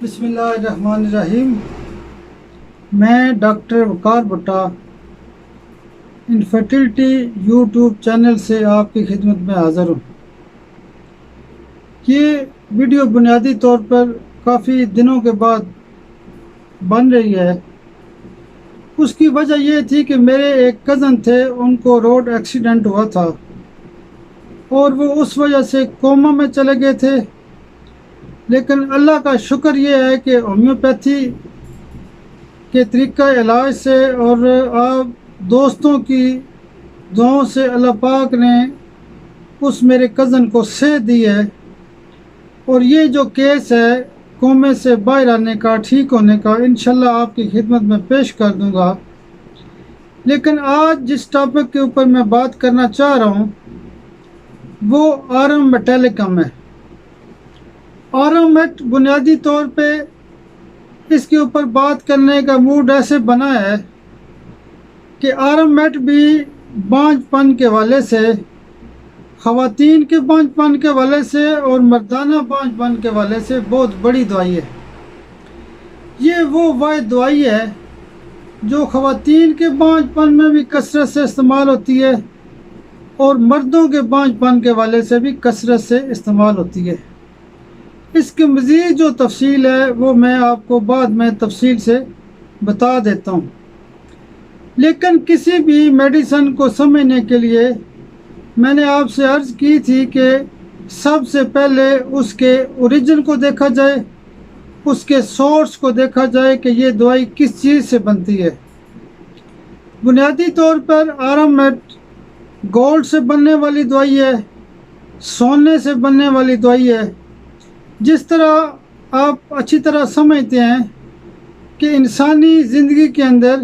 بسم اللہ الرحمن الرحیم۔ میں ڈاکٹر وقار بٹا انفرٹیلٹی یوٹیوب چینل سے آپ کی خدمت میں حاضر ہوں۔ یہ ویڈیو بنیادی طور پر کافی دنوں کے بعد بن رہی ہے۔ اس کی وجہ یہ تھی کہ میرے ایک کزن تھے، ان کو روڈ ایکسیڈنٹ ہوا تھا اور وہ اس وجہ سے کوما میں چلے گئے تھے، لیکن اللہ کا شکر یہ ہے کہ ہومیوپیتھی کے طریقہ علاج سے اور آپ دوستوں کی دعاؤں سے اللہ پاک نے اس میرے کزن کو صحت دی ہے، اور یہ جو کیس ہے کومے سے باہر آنے کا، ٹھیک ہونے کا، انشاءاللہ آپ کی خدمت میں پیش کر دوں گا۔ لیکن آج جس ٹاپک کے اوپر میں بات کرنا چاہ رہا ہوں وہ آرم میٹیلکم ہے۔ آرم میٹ بنیادی طور پہ اس کے اوپر بات کرنے کا موڈ ایسے بنا ہے کہ آرم میٹ بھی بانجھ پن کے حوالے سے، خواتین کے بانجھ پن کے حوالے سے اور مردانہ بانجھ پن کے حوالے سے بہت بڑی دوائی ہے۔ یہ وہ واحد دوائی ہے جو خواتین کے بانجھ پن میں بھی کثرت سے استعمال ہوتی ہے اور مردوں کے بانجھ پن کے حوالے سے بھی کثرت سے استعمال ہوتی ہے۔ اس کے مزید جو تفصیل ہے وہ میں آپ کو بعد میں تفصیل سے بتا دیتا ہوں، لیکن کسی بھی میڈیسن کو سمجھنے کے لیے میں نے آپ سے عرض کی تھی کہ سب سے پہلے اس کے اوریجن کو دیکھا جائے، اس کے سورس کو دیکھا جائے کہ یہ دوائی کس چیز سے بنتی ہے۔ بنیادی طور پر آرم میٹ گولڈ سے بننے والی دوائی ہے، سونے سے بننے والی دوائی ہے۔ جس طرح آپ اچھی طرح سمجھتے ہیں کہ انسانی زندگی کے اندر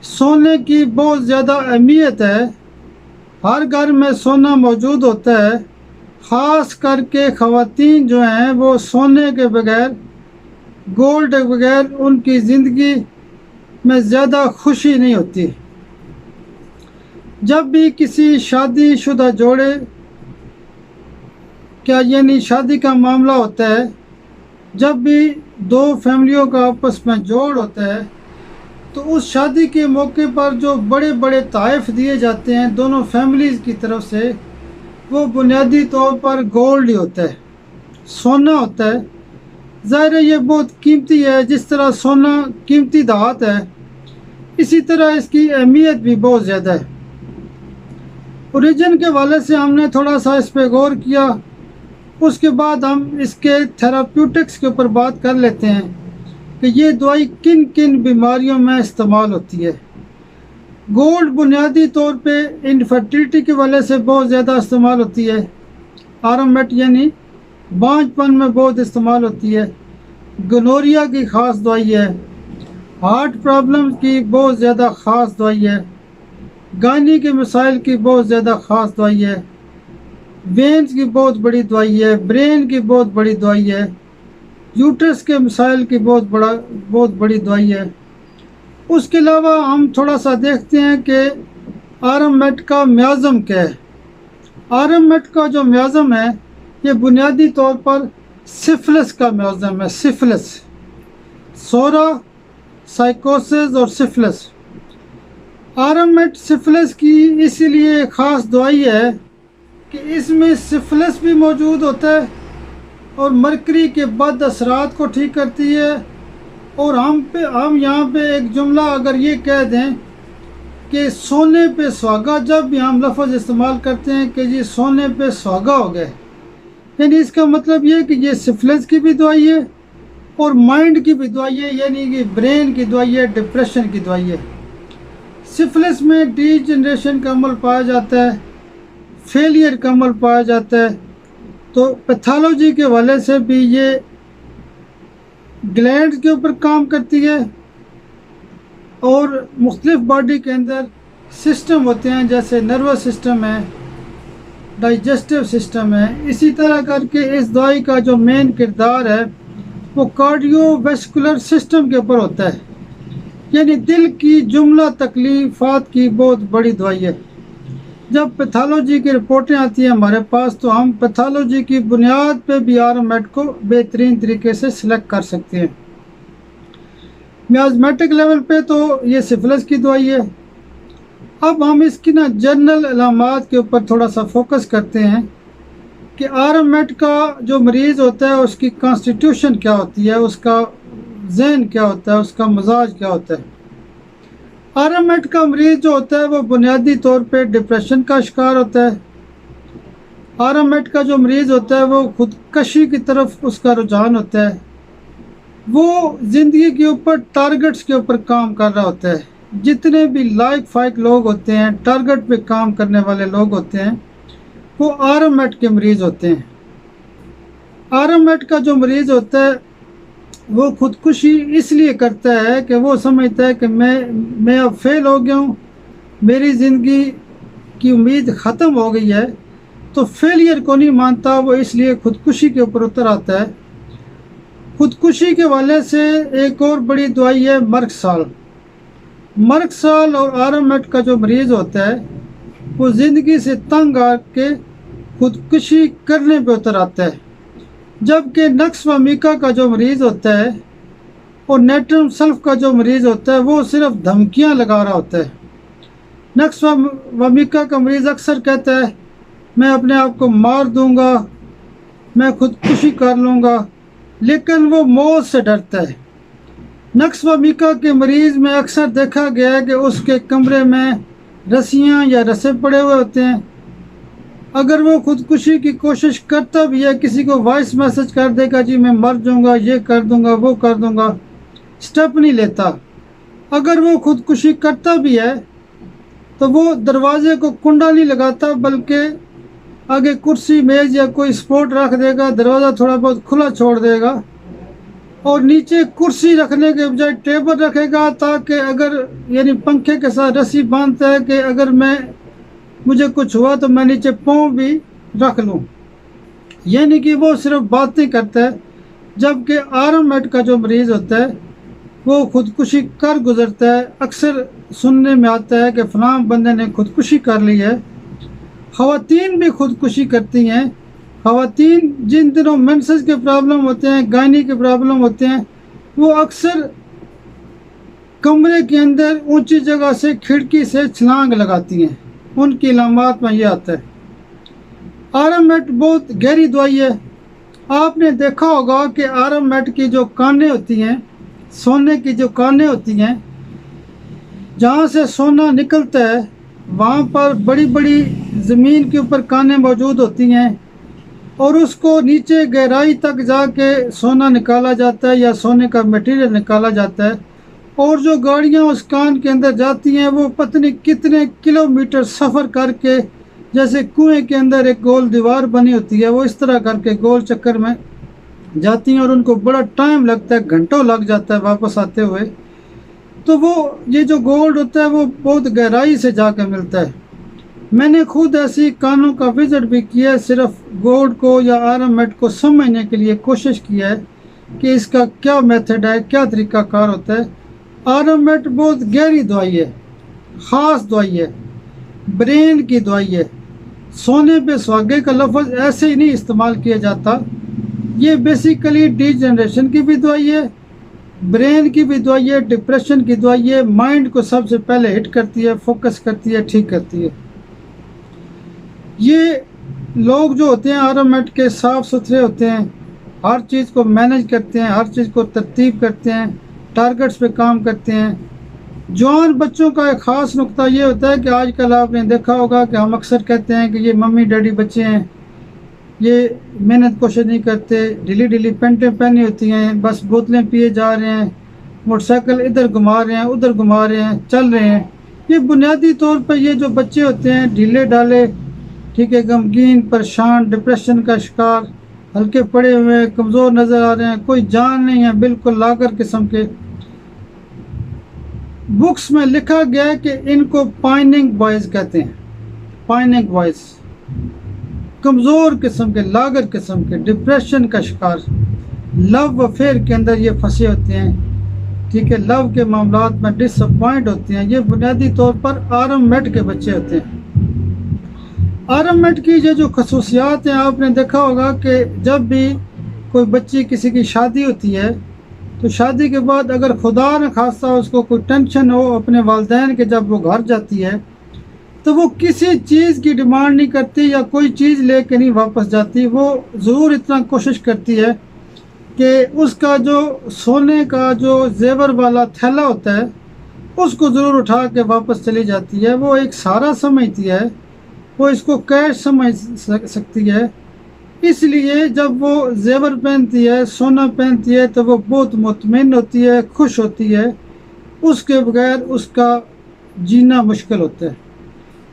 سونے کی بہت زیادہ اہمیت ہے، ہر گھر میں سونا موجود ہوتا ہے، خاص کر کے خواتین جو ہیں وہ سونے کے بغیر، گولڈ کے بغیر ان کی زندگی میں زیادہ خوشی نہیں ہوتی۔ جب بھی کسی شادی شدہ جوڑے کیا یعنی شادی کا معاملہ ہوتا ہے، جب بھی دو فیملیوں کا آپس میں جوڑ ہوتا ہے تو اس شادی کے موقع پر جو بڑے بڑے تحائف دیے جاتے ہیں دونوں فیملیز کی طرف سے، وہ بنیادی طور پر گولڈ ہی ہوتا ہے، سونا ہوتا ہے۔ ظاہر ہے یہ بہت قیمتی ہے، جس طرح سونا قیمتی دھات ہے اسی طرح اس کی اہمیت بھی بہت زیادہ ہے۔ اوریجن کے حوالے سے ہم نے تھوڑا سا اس پہ غور کیا، اس کے بعد ہم اس کے تھراپیوٹکس کے اوپر بات کر لیتے ہیں کہ یہ دوائی کن کن بیماریوں میں استعمال ہوتی ہے۔ گولڈ بنیادی طور پہ انفرٹیلٹی کے حوالے سے بہت زیادہ استعمال ہوتی ہے۔ آرم میٹ یعنی بانجھ پن میں بہت استعمال ہوتی ہے۔ گنوریا کی خاص دوائی ہے، ہارٹ پرابلم کی بہت زیادہ خاص دوائی ہے، گانی کے مسائل کی بہت زیادہ خاص دوائی ہے، وینز کی بہت بڑی دوائی ہے، برین کی بہت بڑی دوائی ہے، یوٹرس کے مسائل کی بہت بڑی دوائی ہے۔ اس کے علاوہ ہم تھوڑا سا دیکھتے ہیں کہ آرم میٹ کا میازم کیا ہے۔ آرم میٹ کا جو میازم ہے یہ بنیادی طور پر سفلس کا میازم ہے، سفلس، سورا، سائیکوسس اور سفلس۔ آرم میٹ سفلس کی اسی لیے خاص دوائی ہے کہ اس میں سفلس بھی موجود ہوتا ہے اور مرکری کے بد اثرات کو ٹھیک کرتی ہے۔ اور ہم یہاں پہ ایک جملہ اگر یہ کہہ دیں کہ سونے پہ سہاگا، جب بھی ہم لفظ استعمال کرتے ہیں کہ جی سونے پہ سہاگا ہو گئے، یعنی اس کا مطلب یہ کہ یہ سفلس کی بھی دوائی ہے اور مائنڈ کی بھی دوائی ہے، یعنی کہ برین کی دوائی ہے، ڈپریشن کی دوائی ہے۔ سفلس میں ڈی جنریشن کا عمل پایا جاتا ہے، فیلئر کا عمل پایا جاتا ہے۔ تو پیتھالوجی کے حوالے سے بھی یہ گلینڈ کے اوپر کام کرتی ہے اور مختلف باڈی کے اندر سسٹم ہوتے ہیں، جیسے نروس سسٹم ہے، ڈائجسٹو سسٹم ہے۔ اسی طرح کر کے اس دوائی کا جو مین کردار ہے وہ کارڈیو ویسکولر سسٹم کے اوپر ہوتا ہے، یعنی دل کی جملہ تکلیفات کی بہت بڑی دوائی ہے۔ جب پیتھالوجی کی رپورٹیں آتی ہیں ہمارے پاس تو ہم پیتھالوجی کی بنیاد پہ بھی RMAT کو بہترین طریقے سے سلیکٹ کر سکتے ہیں۔ میازمیٹک لیول پہ تو یہ سفلس کی دوائی ہے۔ اب ہم اس کی جنرل علامات کے اوپر تھوڑا سا فوکس کرتے ہیں کہ RMAT کا جو مریض ہوتا ہے اس کی کانسٹیٹیوشن کیا ہوتی ہے، اس کا ذہن کیا ہوتا ہے، اس کا مزاج کیا ہوتا ہے۔ RMAT کا مریض جو ہوتا ہے وہ بنیادی طور پہ ڈپریشن کا شکار ہوتا ہے۔ RMAT کا جو مریض ہوتا ہے وہ خودکشی کی طرف اس کا رجحان ہوتا ہے۔ وہ زندگی کے اوپر ٹارگٹس کے اوپر کام کر رہا ہوتا ہے۔ جتنے بھی لائق فائق لوگ ہوتے ہیں، ٹارگٹ پہ کام کرنے والے لوگ ہوتے ہیں، وہ RMAT کے مریض ہوتے ہیں۔ RMAT کا جو مریض ہوتا ہے وہ خودکشی اس لیے کرتا ہے کہ وہ سمجھتا ہے کہ میں اب فیل ہو گیا ہوں، میری زندگی کی امید ختم ہو گئی ہے، تو فیلئر کو نہیں مانتا، وہ اس لیے خودکشی کے اوپر اتر آتا ہے۔ خودکشی کے والے سے ایک اور بڑی دوائی ہے مرگسال۔ مرگسال اور RMAT کا جو مریض ہوتا ہے وہ زندگی سے تنگ آ کے خودکشی کرنے پہ اتر آتا ہے، جبکہ نقص و میکا کا جو مریض ہوتا ہے اور نیٹرم سلف کا جو مریض ہوتا ہے وہ صرف دھمکیاں لگا رہا ہوتا ہے۔ نقص و میکا کا مریض اکثر کہتا ہے میں اپنے آپ کو مار دوں گا، میں خودکشی کر لوں گا، لیکن وہ موت سے ڈرتا ہے۔ نقص و میکا کے مریض میں اکثر دیکھا گیا ہے کہ اس کے کمرے میں رسیاں یا رسے پڑے ہوئے ہوتے ہیں۔ اگر وہ خودکشی کی کوشش کرتا بھی ہے، کسی کو وائس میسج کر دے گا جی میں مر جاؤں گا، یہ کر دوں گا، وہ کر دوں گا، سٹیپ نہیں لیتا۔ اگر وہ خودکشی کرتا بھی ہے تو وہ دروازے کو کنڈا نہیں لگاتا، بلکہ آگے کرسی میز یا کوئی سپورٹ رکھ دے گا، دروازہ تھوڑا بہت کھلا چھوڑ دے گا اور نیچے کرسی رکھنے کے بجائے ٹیبل رکھے گا، تاکہ اگر یعنی پنکھے کے ساتھ رسی باندھتا ہے کہ اگر مجھے کچھ ہوا تو میں نیچے پاؤں بھی رکھ لوں، یعنی کہ وہ صرف باتیں کرتا ہے۔ جبکہ RMAT کا جو مریض ہوتا ہے وہ خودکشی کر گزرتا ہے۔ اکثر سننے میں آتا ہے کہ فلاں بندے نے خودکشی کر لی ہے۔ خواتین بھی خودکشی کرتی ہیں۔ خواتین جن دنوں منسز کے پرابلم ہوتے ہیں، گائنی کے پرابلم ہوتے ہیں، وہ اکثر کمرے کے اندر اونچی جگہ سے کھڑکی سے چھلانگ لگاتی ہیں۔ ان کی علامات میں یہ آتا ہے۔ RMAT بہت گہری دوائی ہے۔ آپ نے دیکھا ہوگا کہ RMAT کی جو کانیں ہوتی ہیں، سونے کی جو کانیں ہوتی ہیں، جہاں سے سونا نکلتا ہے وہاں پر بڑی بڑی زمین کے اوپر کانیں موجود ہوتی ہیں، اور اس کو نیچے گہرائی تک جا کے سونا نکالا جاتا ہے یا سونے کا میٹیریل نکالا جاتا ہے، اور جو گاڑیاں اس کان کے اندر جاتی ہیں وہ پتہ نہیں کتنے کلومیٹر سفر کر کے، جیسے کنویں کے اندر ایک گول دیوار بنی ہوتی ہے، وہ اس طرح کر کے گول چکر میں جاتی ہیں، اور ان کو بڑا ٹائم لگتا ہے، گھنٹوں لگ جاتا ہے واپس آتے ہوئے۔ تو وہ یہ جو گولڈ ہوتا ہے وہ بہت گہرائی سے جا کے ملتا ہے۔ میں نے خود ایسی کانوں کا وزٹ بھی کیا ہے، صرف گولڈ کو یا RMAT کو سمجھنے کے لیے کوشش کیا ہے کہ اس کا کیا میتھڈ ہے، کیا طریقہ کار ہوتا ہے۔ RMAT بہت گہری دوائی ہے، خاص دوائی ہے، برین کی دوائی ہے۔ سونے پہ سہاگے کا لفظ ایسے ہی نہیں استعمال کیا جاتا۔ یہ بیسیکلی ڈی جنریشن کی بھی دوائی ہے، برین کی بھی دوائی ہے، ڈپریشن کی دوائی ہے، مائنڈ کو سب سے پہلے ہٹ کرتی ہے، فوکس کرتی ہے، ٹھیک کرتی ہے۔ یہ لوگ جو ہوتے ہیں RMAT کے صاف ستھرے ہوتے ہیں، ہر چیز کو مینج کرتے ہیں، ہر چیز کو ترتیب کرتے ہیں، ٹارگٹس پہ کام کرتے ہیں۔ جوان بچوں کا ایک خاص نقطہ یہ ہوتا ہے کہ آج کل آپ نے دیکھا ہوگا کہ ہم اکثر کہتے ہیں کہ یہ ممی ڈیڈی بچے ہیں، یہ محنت کوشش نہیں کرتے، ڈھیلی ڈھیلی پینٹیں پہنی ہوتی ہیں، بس بوتلیں پیے جا رہے ہیں، موٹر سائیکل ادھر گھما رہے ہیں، ادھر گھما رہے ہیں، چل رہے ہیں۔ یہ بنیادی طور پر یہ جو بچے ہوتے ہیں ڈھیلے ڈالے، ٹھیک ہے، غمگین، پریشان، ڈپریشن کا شکار، ہلکے پڑے ہوئے، کمزور نظر آ رہے ہیں، کوئی جان نہیں ہے، بالکل لاغر قسم کے۔ بکس میں لکھا گیا ہے کہ ان کو پائننگ بوائز کہتے ہیں، پائننگ بوائز، کمزور قسم کے، لاغر قسم کے، ڈپریشن کا شکار، لو افیئر کے اندر یہ پھنسے ہوتے ہیں، ٹھیک ہے، لو کے معاملات میں ڈس اپوائنٹ ہوتے ہیں۔ یہ بنیادی طور پر RMAT کے بچے ہوتے ہیں۔ आरामेट की ये जो खसूसियात हैं, आपने देखा होगा कि जब भी कोई बच्ची किसी की शादी होती है तो शादी के बाद अगर खुदा न खास्ता उसको कोई टेंशन हो अपने वालिदैन के, जब वो घर जाती है तो वो किसी चीज़ की डिमांड नहीं करती या कोई चीज़ लेके नहीं वापस जाती। वो ज़रूर इतना कोशिश करती है कि उसका जो सोने का जो जेवर वाला थैला होता है उसको ज़रूर उठा के वापस चली जाती है। वो एक सहारा समझती है, वो इसको कैश समझ सकती है। इसलिए जब वो जेवर पहनती है, सोना पहनती है, तो वो बहुत मुतमईन होती है, खुश होती है। उसके बगैर उसका जीना मुश्किल होता है।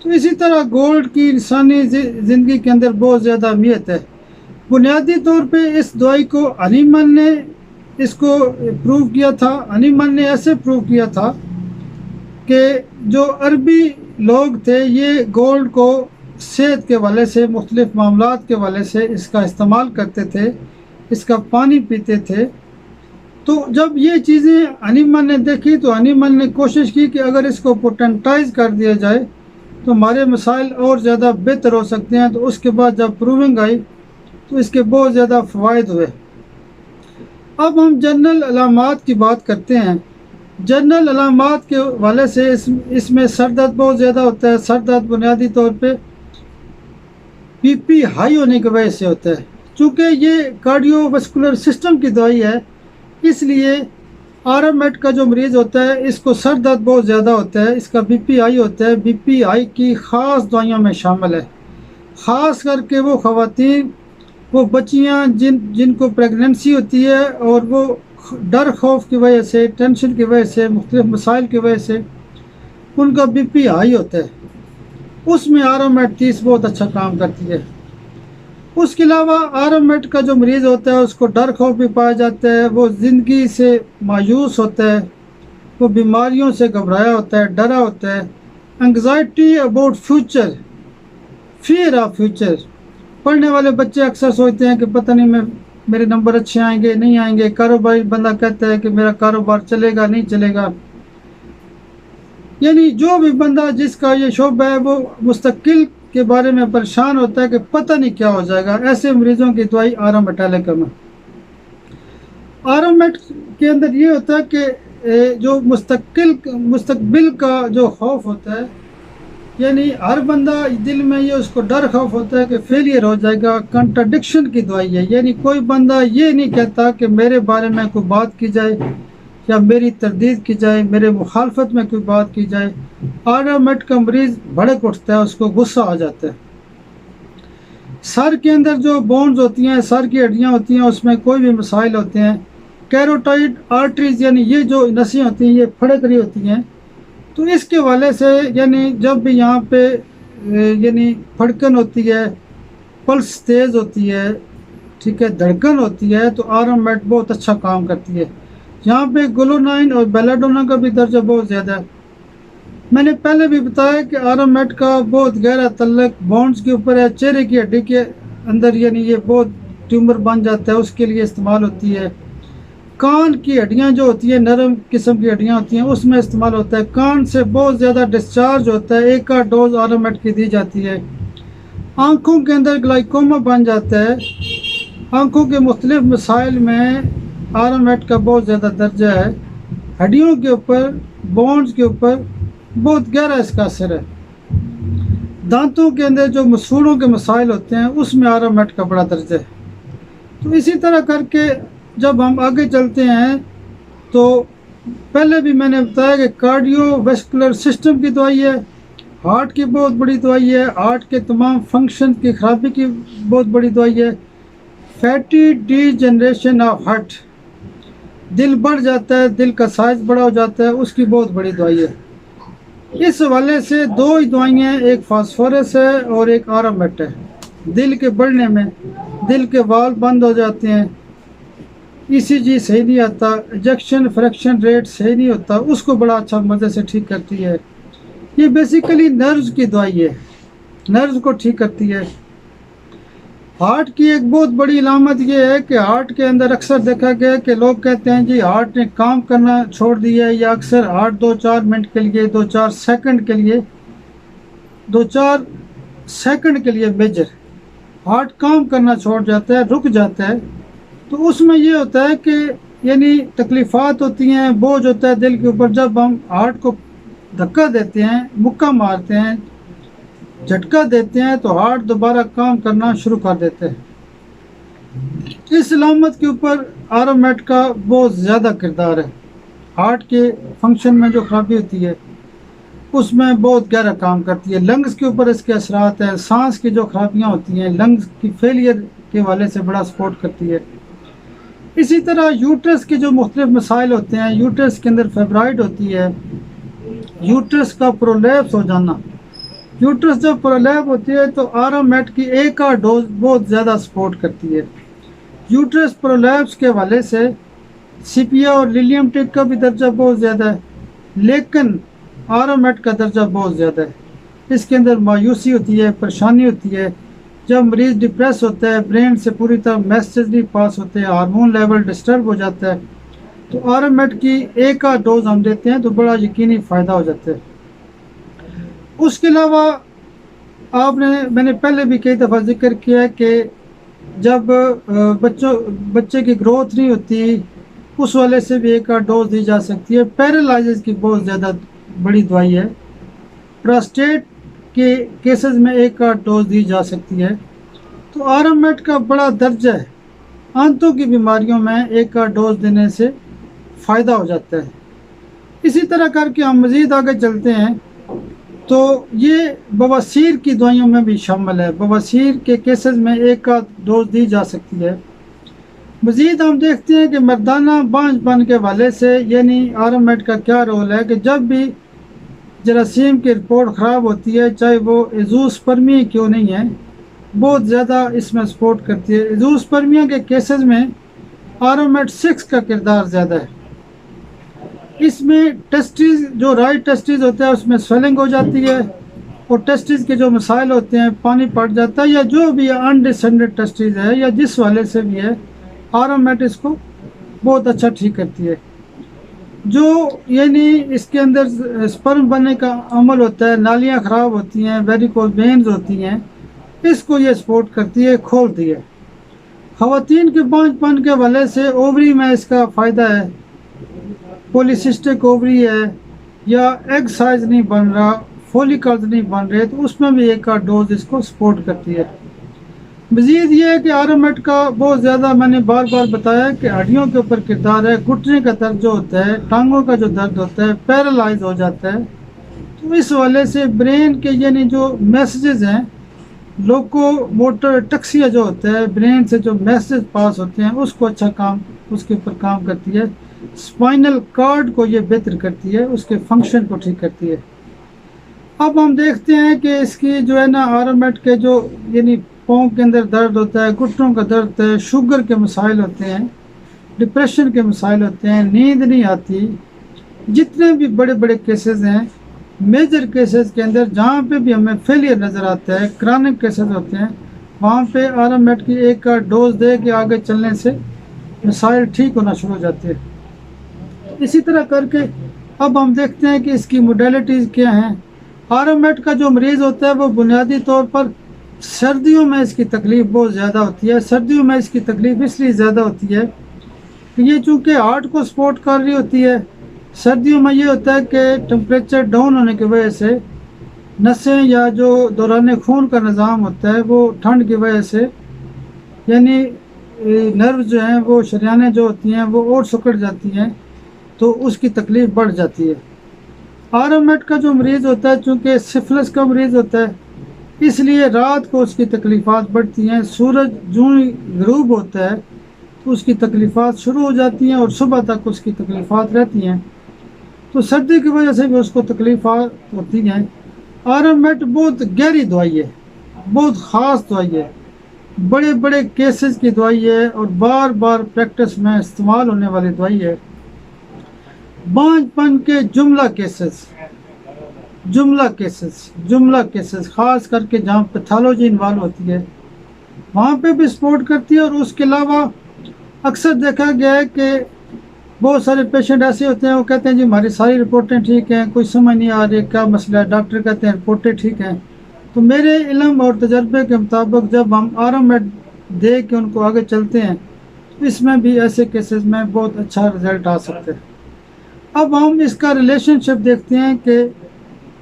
तो इसी तरह गोल्ड की इंसानी ज़िंदगी के अंदर बहुत ज़्यादा अहमियत है। बुनियादी तौर पे इस दवाई को हनीमन ने इसको प्रूव किया था। हनीमन ने ऐसे प्रूव किया था कि जो अरबी लोग थे ये गोल्ड को सेहत के हवाले से, मुख्तलिफ मामलात के हवाले से इसका इस्तेमाल करते थे, इसका पानी पीते थे। तो जब ये चीज़ें हनीमन ने देखी तो हनीमन ने कोशिश की कि अगर इसको पोटेंटाइज कर दिया जाए तो हमारे मसाइल और ज़्यादा बेहतर हो सकते हैं। तो उसके बाद जब प्रूविंग आई तो इसके बहुत ज़्यादा फ़वाइद हुए। अब हम जनरल अलामात की बात करते हैं। जनरल अलामात के हवाले से इसमें सर दर्द बहुत ज़्यादा होता है। सर दर्द बुनियादी तौर पे बीपी हाई होने की वजह से होता है। चूँकि ये कार्डियोवास्कुलर सिस्टम की दवाई है, इसलिए आरामेट का जो मरीज़ होता है इसको सर दर्द बहुत ज़्यादा होता है, इसका बीपी हाई होता है। बीपी हाई की ख़ास दवाइयों में शामिल है। ख़ास करके वो ख़वातीन, वो बच्चियाँ जिनको प्रेगनेंसी होती है और वो डर खौफ की वजह से, टेंशन की वजह से, मुख्तलिफ मसाइल की वजह से उनका बीपी हाई होता है, उसमें आरामेट 30 बहुत अच्छा काम करती है। उसके अलावा आरामेट का जो मरीज़ होता है उसको डर खौफ भी पाया जाता है, वो ज़िंदगी से मायूस होता है, वो बीमारियों से घबराया होता है, डरा होता है। Anxiety about future, fear of future. पढ़ने वाले बच्चे अक्सर सोचते हैं कि पता नहीं मेरे नंबर अच्छे आएंगे नहीं आएंगे। कारोबारी बंदा कहता है कि मेरा कारोबार चलेगा नहीं चलेगा। यानी जो भी बंदा जिसका ये शोबा है वो मुस्तकिल के बारे में परेशान होता है कि पता नहीं क्या हो जाएगा। ऐसे मरीजों की दवाई आरामेटालिकम है। आरामेट के अंदर ये होता है कि जो मुस्तकबिल का जो खौफ होता है, यानी हर बंदा दिल में ये उसको डर खौफ होता है कि फेलियर हो जाएगा। कंट्राडिक्शन की दवाई है, यानी कोई बंदा ये नहीं कहता कि मेरे बारे में कोई बात की जाए या मेरी तरदीद की जाए, मेरे मुखालफत में कोई बात की जाए। आरामेट का मरीज़ भड़क उठता है, उसको गुस्सा आ जाता है। सर के अंदर जो बोन्स होती हैं, सर की हड्डियाँ होती हैं, उसमें कोई भी मसाइल होते हैं, कैरोटाइड आर्टरीज यानी ये जो नसें होती हैं ये फड़क रही होती हैं, तो इसके हवाले से यानी जब भी यहाँ पे यानी फड़कन होती है, पल्स तेज़ होती है, ठीक है, धड़कन होती है, तो आरामेट बहुत अच्छा काम करती है। यहाँ पे ग्लूटामाइन और बेलाडोना का भी दर्जा बहुत ज़्यादा है। मैंने पहले भी बताया कि आरामेट का बहुत गहरा तल्लक बोन्स के ऊपर है, चेहरे की हड्डी के अंदर, यानी ये बहुत ट्यूमर बन जाता है उसके लिए इस्तेमाल होती है। कान की हड्डियाँ जो होती है, नरम किस्म की हड्डियाँ होती हैं, उसमें इस्तेमाल होता है। कान से बहुत ज़्यादा डिस्चार्ज होता है, एक का डोज आरामेट की दी जाती है। आँखों के अंदर ग्लाइकोमा बन जाता है, आँखों के मुख्तलिफ मसाइल में आरामेट का बहुत ज़्यादा दर्जा है। हड्डियों के ऊपर, बोन्स के ऊपर बहुत गहरा इसका असर है। दांतों के अंदर जो मसूड़ों के मसाइल होते हैं उसमें आरामेट का बड़ा दर्जा है। तो इसी तरह करके जब हम आगे चलते हैं तो पहले भी मैंने बताया कि कार्डियोवास्कुलर सिस्टम की दवाई है, हार्ट की बहुत बड़ी दवाई है, हार्ट के तमाम फंक्शन की खराबी की बहुत बड़ी दवाई है। फैटी डीजनरेशन ऑफ हार्ट, दिल बढ़ जाता है, दिल का साइज बड़ा हो जाता है, उसकी बहुत बड़ी दवाई है। इस हवाले से दो ही दवाइयाँ, एक फास्फोरस है और एक आरामेट है। दिल के बढ़ने में दिल के वाल्व बंद हो जाते हैं, ईसीजी सही नहीं आता, इजेक्शन फ्रैक्शन रेट सही नहीं होता, उसको बड़ा अच्छा मज़े से ठीक करती है। ये बेसिकली नर्व्स की दवाई है, नर्व्स को ठीक करती है। हार्ट की एक बहुत बड़ी अलामत ये है कि हार्ट के अंदर अक्सर देखा गया कि लोग कहते हैं जी हार्ट ने काम करना छोड़ दिया है, या अक्सर हार्ट 2-4 मिनट के लिए, 2-4 सेकंड के लिए, 2-4 सेकंड के लिए मेजर, हार्ट काम करना छोड़ जाता है, रुक जाता है। तो उसमें ये होता है कि यानी तकलीफ़ात होती हैं, बोझ होता है दिल के ऊपर। जब हम हार्ट को धक्का देते हैं, मुक्का मारते हैं, झटका देते हैं, तो हार्ट दोबारा काम करना शुरू कर देते हैं। इस अलामत के ऊपर आरोमेट का बहुत ज़्यादा किरदार है। हार्ट के फंक्शन में जो खराबी होती है उसमें बहुत गहरा काम करती है। लंग्स के ऊपर इसके असरात हैं। सांस की जो खराबियाँ होती हैं, लंग्स की फेलियर के हवाले से बड़ा सपोर्ट करती है। इसी तरह यूट्रस के जो मुख्तलिफ मसाइल होते हैं, यूट्रस के अंदर फेब्राइड होती है, यूट्रस का प्रोलैप्स हो जाना, यूट्रस जब प्रोलैप होती है तो आरोमेट की एक का डोज बहुत ज़्यादा सपोर्ट करती है। यूट्रस प्रोलैप्स के हवाले से सीपिया और लिलियम टिक का भी दर्जा बहुत ज़्यादा है, लेकिन आरोमेट का दर्जा बहुत ज़्यादा है। इसके अंदर मायूसी होती है, परेशानी होती है। जब मरीज़ डिप्रेस होता है, ब्रेन से पूरी तरह मैसेज नहीं पास होते, हार्मोन लेवल डिस्टर्ब हो जाता है, तो आरोमेट की एक का डोज हम देते हैं तो बड़ा यकीनी फ़ायदा हो जाता है। उसके अलावा मैंने पहले भी कई दफ़ा जिक्र किया है कि जब बच्चे की ग्रोथ नहीं होती, उस वाले से भी एक का डोज दी जा सकती है। पैरालाइसिस की बहुत ज़्यादा बड़ी दवाई है। प्रोस्टेट के केसेस में एक का डोज दी जा सकती है। तो आरोमेट का बड़ा दर्जा है। आंतों की बीमारियों में एक का डोज देने से फ़ायदा हो जाता है। इसी तरह करके हम मज़ीद आगे चलते हैं तो ये बवासीर की दवाइयों में भी शामिल है। बवासीर के केसेस में एक का डोज दी जा सकती है। मज़ीद हम देखते हैं कि मर्दाना बांझपन के हवाले से यानी आरोमेट का क्या रोल है कि जब भी जरासीम की रिपोर्ट ख़राब होती है, चाहे वो एज़ोस्पर्मिया क्यों नहीं है, बहुत ज़्यादा इसमें सपोर्ट करती है। एज़ोस्पर्मिया के केसेस में आरोमेट 6 का किरदार ज़्यादा है। इसमें टेस्टिस, जो राइट टेस्टिस होता है उसमें स्वेलिंग हो जाती है और टेस्टिस के जो मसाइल होते हैं, पानी पड़ जाता है, या जो भी अनडिसेंडेड टेस्टिस है या जिस वाले से भी है, आरोमेट इसको बहुत अच्छा ठीक करती है। जो यानी इसके अंदर स्पर्म बनने का अमल होता है, नालियाँ ख़राब होती हैं, वेरिकोज वेन्स होती हैं, इसको ये सपोर्ट करती है, खोलती है। ख़वातीन के बांझपन के हवाले से ओवरी में इसका फ़ायदा है। पॉलीसिस्टिक ओवरी है या एग साइज नहीं बन रहा, फॉलिकल्स नहीं बन रहे, तो उसमें भी एक का डोज इसको सपोर्ट करती है। मज़ीद ये है कि आरोमेट का बहुत ज़्यादा मैंने बार बार बताया कि हड्डियों के ऊपर किरदार है। घुटने का दर्द जो होता है, टांगों का जो दर्द होता है, पैरालाइज हो जाता है, तो इस वाले से ब्रेन के यानी जो मैसेजेस हैं, लोको मोटर टक्सिया जो होता है, ब्रेन से जो मैसेज पास होते हैं उसको अच्छा काम, उसके ऊपर काम करती है। स्पाइनल कार्ड को ये बेहतर करती है, उसके फंक्शन को ठीक करती है। अब हम देखते हैं कि इसकी जो है ना आरोमेट के जो यानी पाँव के अंदर दर्द होता है, घुटनों का दर्द होता है, शुगर के मसाइल होते हैं, डिप्रेशन के मसाइल होते हैं, नींद नहीं आती, जितने भी बड़े बड़े केसेस हैं, मेजर केसेस के अंदर जहाँ पे भी हमें फेलियर नज़र आता है, क्रॉनिक केसेस होते हैं, वहाँ पे आरोमेट की एक का डोज दे के आगे चलने से मसाइल ठीक होना शुरू हो जाते हैं। इसी तरह करके अब हम देखते हैं कि इसकी मोडेलिटीज़ क्या हैं। आरोमेट का जो मरीज़ होता है वो बुनियादी तौर पर सर्दियों में इसकी तकलीफ़ बहुत ज़्यादा होती है। सर्दियों में इसकी तकलीफ़ इसलिए ज़्यादा होती है कि ये चूँकि हार्ट को सपोर्ट कर रही होती है। सर्दियों में ये होता है कि टेम्परेचर डाउन होने की वजह से नसें या जो दौरान खून का निज़ाम होता है वो ठंड की वजह से यानी नर्व जो हैं वो शरियानें जो होती हैं वो और सिकुड़ जाती हैं, तो उसकी तकलीफ़ बढ़ जाती है। आरोमेट का जो मरीज़ होता है चूँकि सिफिलिस का मरीज़ होता है, इसलिए रात को उसकी तकलीफ़ात बढ़ती हैं। सूरज जो गरूब होता है तो उसकी तकलीफ़ात शुरू हो जाती हैं और सुबह तक उसकी तकलीफ़ात रहती हैं, तो सर्दी की वजह से भी उसको तकलीफ़ात होती हैं। आरोमेट बहुत गहरी दवाई है, बहुत ख़ास दवाई है, बड़े बड़े केसेस की दवाई है और बार बार प्रैक्टिस में इस्तेमाल होने वाली दवाई है। बांझपन के जुमला केसेस ख़ास करके जहाँ पैथोलॉजी इन्वॉल्व होती है वहाँ पे भी सपोर्ट करती है। और उसके अलावा अक्सर देखा गया है कि बहुत सारे पेशेंट ऐसे होते हैं, वो कहते हैं जी हमारी सारी रिपोर्टें ठीक हैं, कोई समझ नहीं आ रही क्या मसला है, डॉक्टर कहते हैं रिपोर्टें ठीक हैं, تو میرے علم اور تجربے کے مطابق جب ہم آرام دے کے ان کو آگے چلتے ہیں تو اس میں بھی ایسے کیسز میں بہت اچھا رزلٹ آ سکتے ہیں۔ اب ہم اس کا ریلیشن شپ دیکھتے ہیں کہ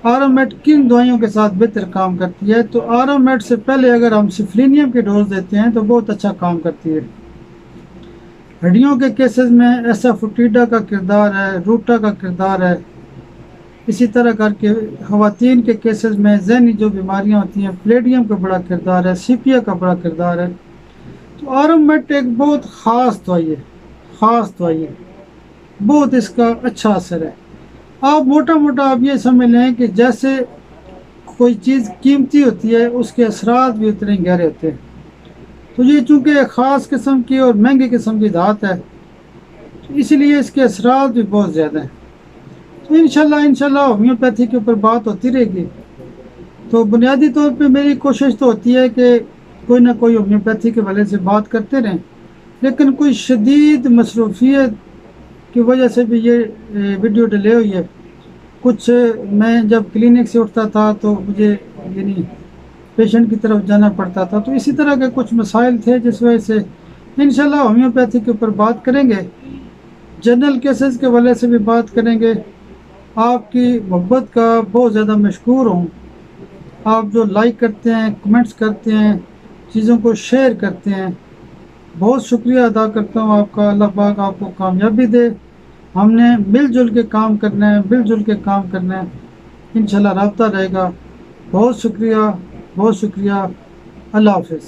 آرامٹ کن دوائیوں کے ساتھ بہتر کام کرتی ہے۔ تو آرامٹ سے پہلے اگر ہم سفلینیم کی ڈوز دیتے ہیں تو بہت اچھا کام کرتی ہے۔ ہڈیوں کے کیسز میں ایسافوٹیڈا کا کردار ہے، روٹا کا کردار ہے، اسی طرح کر کے خواتین کے کیسز میں ذہنی جو بیماریاں ہوتی ہیں پلیڈیم کا بڑا کردار ہے، سیپیا کا بڑا کردار ہے۔ تو آرامٹ ایک بہت خاص دوائی ہے، بہت اس کا اچھا اثر ہے۔ آپ موٹا آپ یہ سمجھ لیں کہ جیسے کوئی چیز قیمتی ہوتی ہے اس کے اثرات بھی اتنے گہرے ہوتے ہیں۔ تو یہ چونکہ ایک خاص قسم کی اور مہنگی قسم کی دھات ہے تو اس لیے اس کے اثرات بھی بہت زیادہ ہیں۔ تو انشاءاللہ ہومیوپیتھی کے اوپر بات ہوتی رہے گی۔ تو بنیادی طور پہ میری کوشش تو ہوتی ہے کہ کوئی نہ کوئی ہومیوپیتھی کے حوالے سے بات کرتے رہیں، لیکن کوئی شدید مصروفیت کی وجہ سے بھی یہ ویڈیو ڈیلے ہوئی ہے۔ کچھ میں جب کلینک سے اٹھتا تھا تو مجھے یعنی پیشنٹ کی طرف جانا پڑتا تھا، تو اسی طرح کے کچھ مسائل تھے جس وجہ سے انشاءاللہ ہومیوپیتھی کے اوپر بات کریں گے، جنرل کیسز کے حوالے سے بھی بات کریں گے۔ آپ کی محبت کا بہت زیادہ مشکور ہوں، آپ جو لائک کرتے ہیں، کمنٹس کرتے ہیں، چیزوں کو شیئر کرتے ہیں، بہت شکریہ ادا کرتا ہوں آپ کا۔ اللہ پاک آپ کو کامیابی دے۔ ہم نے مل جل کے کام کرنا ہے، انشاءاللہ رابطہ رہے گا۔ بہت شکریہ، اللہ حافظ۔